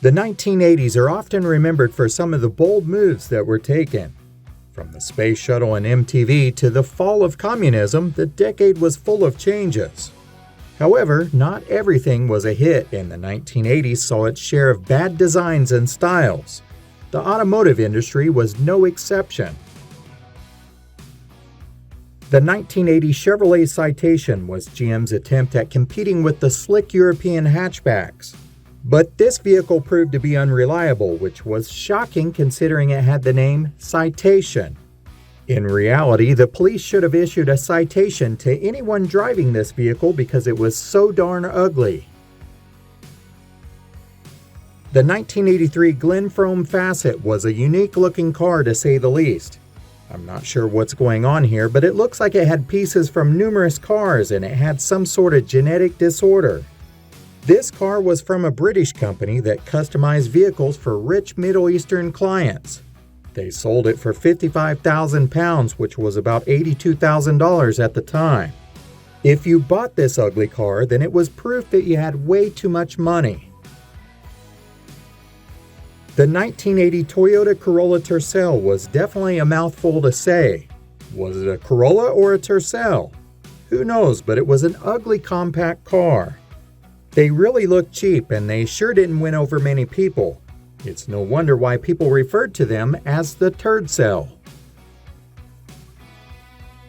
The 1980s are often remembered for some of the bold moves that were taken. From the space shuttle and MTV to the fall of communism, the decade was full of changes. However, not everything was a hit, and the 1980s saw its share of bad designs and styles. The automotive industry was no exception. The 1980 Chevrolet Citation was GM's attempt at competing with the slick European hatchbacks. But this vehicle proved to be unreliable, which was shocking considering it had the name Citation. In reality, the police should have issued a citation to anyone driving this vehicle because it was so darn ugly. The 1983 Glen Frome Facet was a unique-looking car to say the least. I'm not sure what's going on here, but it looks like it had pieces from numerous cars and it had some sort of genetic disorder. This car was from a British company that customized vehicles for rich Middle Eastern clients. They sold it for £55,000, which was about $82,000 at the time. If you bought this ugly car, then it was proof that you had way too much money. The 1980 Toyota Corolla Tercel was definitely a mouthful to say. Was it a Corolla or a Tercel? Who knows, but it was an ugly compact car. They really looked cheap, and they sure didn't win over many people. It's no wonder why people referred to them as the Turdcell.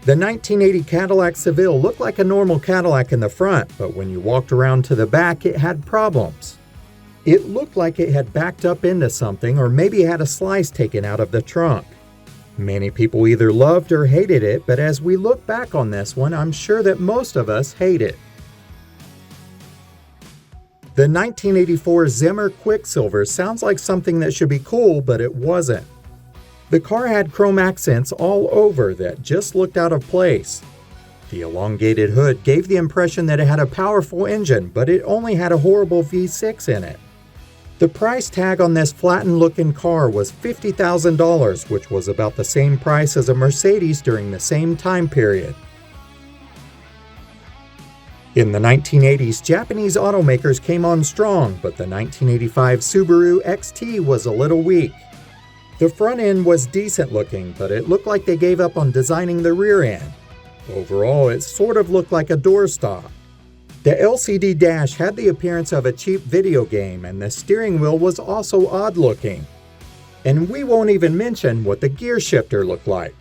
The 1980 Cadillac Seville looked like a normal Cadillac in the front, but when you walked around to the back, it had problems. It looked like it had backed up into something or maybe had a slice taken out of the trunk. Many people either loved or hated it, but as we look back on this one, I'm sure that most of us hate it. The 1984 Zimmer Quicksilver sounds like something that should be cool, but it wasn't. The car had chrome accents all over that just looked out of place. The elongated hood gave the impression that it had a powerful engine, but it only had a horrible V6 in it. The price tag on this flattened-looking car was $50,000, which was about the same price as a Mercedes during the same time period. In the 1980s, Japanese automakers came on strong, but the 1985 Subaru XT was a little weak. The front end was decent looking, but it looked like they gave up on designing the rear end. Overall, it sort of looked like a doorstop. The LCD dash had the appearance of a cheap video game, and the steering wheel was also odd looking. And we won't even mention what the gear shifter looked like.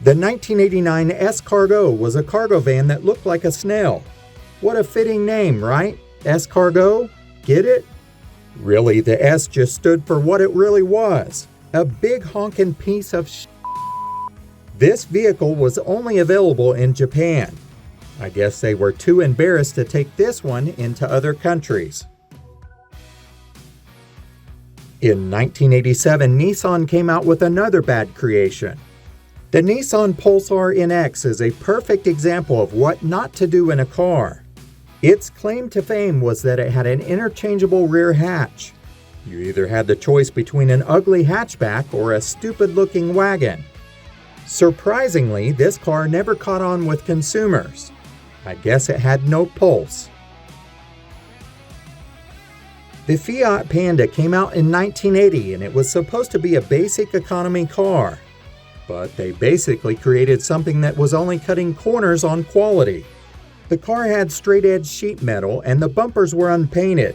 The 1989 S-Cargo was a cargo van that looked like a snail. What a fitting name, right? S-Cargo? Get it? Really, the S just stood for what it really was. A big honkin' piece of sh**. This vehicle was only available in Japan. I guess they were too embarrassed to take this one into other countries. In 1987, Nissan came out with another bad creation. The Nissan Pulsar NX is a perfect example of what not to do in a car. Its claim to fame was that it had an interchangeable rear hatch. You either had the choice between an ugly hatchback or a stupid-looking wagon. Surprisingly, this car never caught on with consumers. I guess it had no pulse. The Fiat Panda came out in 1980 and it was supposed to be a basic economy car. But they basically created something that was only cutting corners on quality. The car had straight-edge sheet metal and the bumpers were unpainted.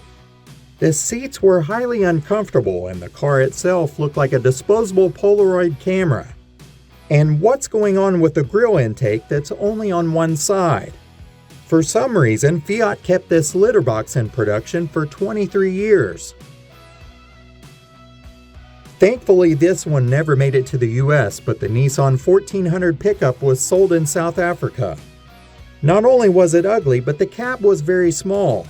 The seats were highly uncomfortable and the car itself looked like a disposable Polaroid camera. And what's going on with the grill intake that's only on one side? For some reason, Fiat kept this litter box in production for 23 years. Thankfully, this one never made it to the US, but the Nissan 1400 pickup was sold in South Africa. Not only was it ugly, but the cab was very small.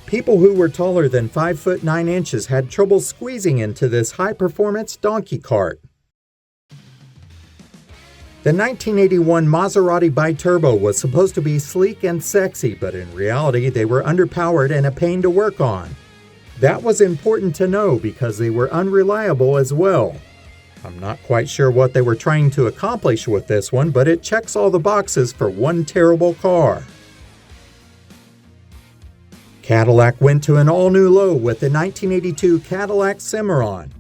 People who were taller than 5 foot 9 inches had trouble squeezing into this high-performance donkey cart. The 1981 Maserati Biturbo was supposed to be sleek and sexy, but in reality they were underpowered and a pain to work on. That was important to know because they were unreliable as well. I'm not quite sure what they were trying to accomplish with this one, but it checks all the boxes for one terrible car. Cadillac went to an all-new low with the 1982 Cadillac Cimarron.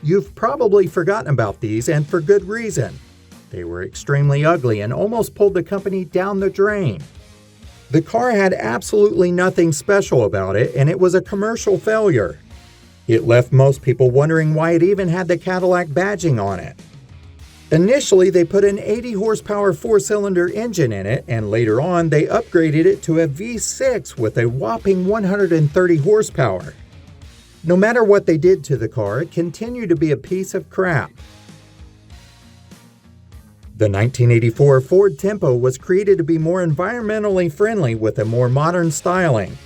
You've probably forgotten about these, and for good reason. They were extremely ugly and almost pulled the company down the drain. The car had absolutely nothing special about it, and it was a commercial failure. It left most people wondering why it even had the Cadillac badging on it. Initially, they put an 80 horsepower four-cylinder engine in it, and later on, they upgraded it to a V6 with a whopping 130 horsepower. No matter what they did to the car, it continued to be a piece of crap. The 1984 Ford Tempo was created to be more environmentally friendly with a more modern styling.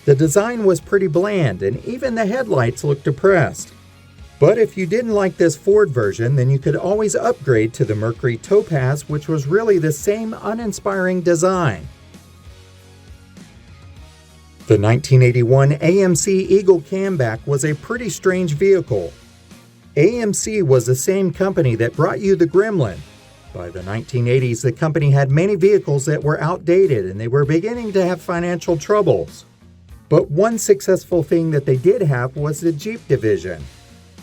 The design was pretty bland, and even the headlights looked depressed. But if you didn't like this Ford version, then you could always upgrade to the Mercury Topaz, which was really the same uninspiring design. The 1981 AMC Eagle Camback was a pretty strange vehicle. AMC was the same company that brought you the Gremlin. By the 1980s, the company had many vehicles that were outdated and they were beginning to have financial troubles. But one successful thing that they did have was the Jeep division.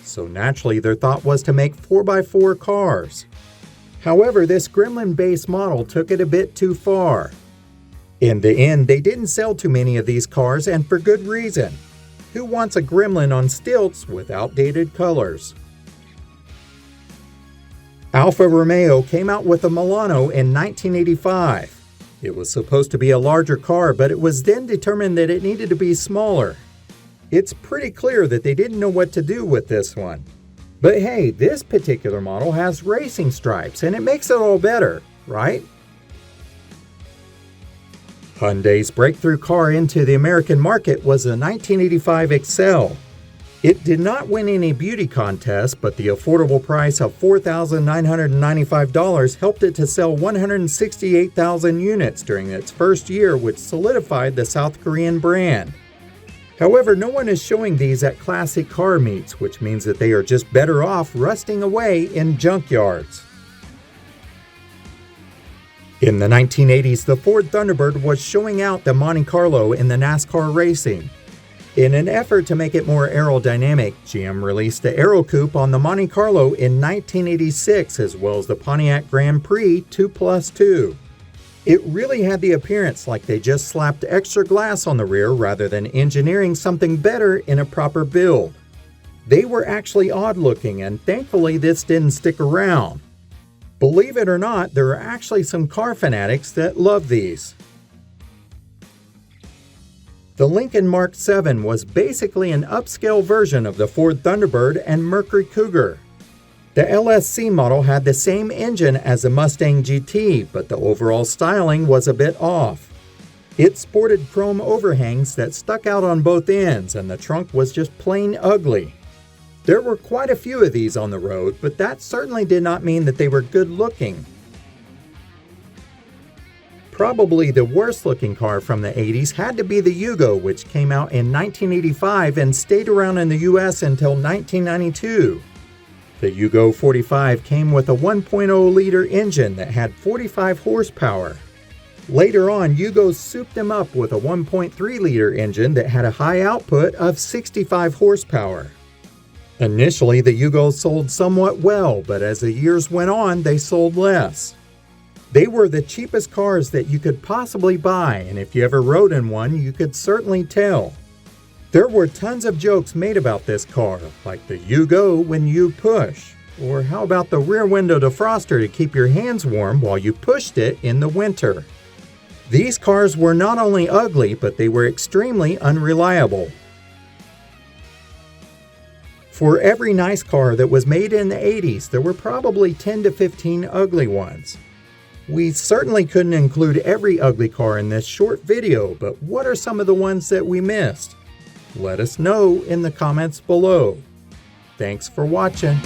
So naturally, their thought was to make 4x4 cars. However, this Gremlin-based model took it a bit too far. In the end, they didn't sell too many of these cars, and for good reason. Who wants a Gremlin on stilts with outdated colors? Alfa Romeo came out with a Milano in 1985. It was supposed to be a larger car, but it was then determined that it needed to be smaller. It's pretty clear that they didn't know what to do with this one. But hey, this particular model has racing stripes, and it makes it all better, right? Hyundai's breakthrough car into the American market was the 1985 XL. It did not win any beauty contests, but the affordable price of $4,995 helped it to sell 168,000 units during its first year, which solidified the South Korean brand. However, no one is showing these at classic car meets, which means that they are just better off rusting away in junkyards. In the 1980s, the Ford Thunderbird was showing out the Monte Carlo in the NASCAR racing. In an effort to make it more aerodynamic, GM released the Aero Coupe on the Monte Carlo in 1986, as well as the Pontiac Grand Prix 2+2. It really had the appearance like they just slapped extra glass on the rear rather than engineering something better in a proper build. They were actually odd looking, and thankfully this didn't stick around. Believe it or not, there are actually some car fanatics that love these. The Lincoln Mark VII was basically an upscale version of the Ford Thunderbird and Mercury Cougar. The LSC model had the same engine as the Mustang GT, but the overall styling was a bit off. It sported chrome overhangs that stuck out on both ends, and the trunk was just plain ugly. There were quite a few of these on the road, but that certainly did not mean that they were good looking. Probably the worst looking car from the 80s had to be the Hugo, which came out in 1985 and stayed around in the US until 1992. The Hugo 45 came with a 1.0-liter engine that had 45 horsepower. Later on, Hugo souped them up with a 1.3-liter engine that had a high output of 65 horsepower. Initially, the Hugos sold somewhat well, but as the years went on, they sold less. They were the cheapest cars that you could possibly buy, and if you ever rode in one, you could certainly tell. There were tons of jokes made about this car, like the "you go when you push," or how about the rear window defroster to keep your hands warm while you pushed it in the winter. These cars were not only ugly, but they were extremely unreliable. For every nice car that was made in the 80s, there were probably 10 to 15 ugly ones. We certainly couldn't include every ugly car in this short video, but what are some of the ones that we missed? Let us know in the comments below. Thanks for watching.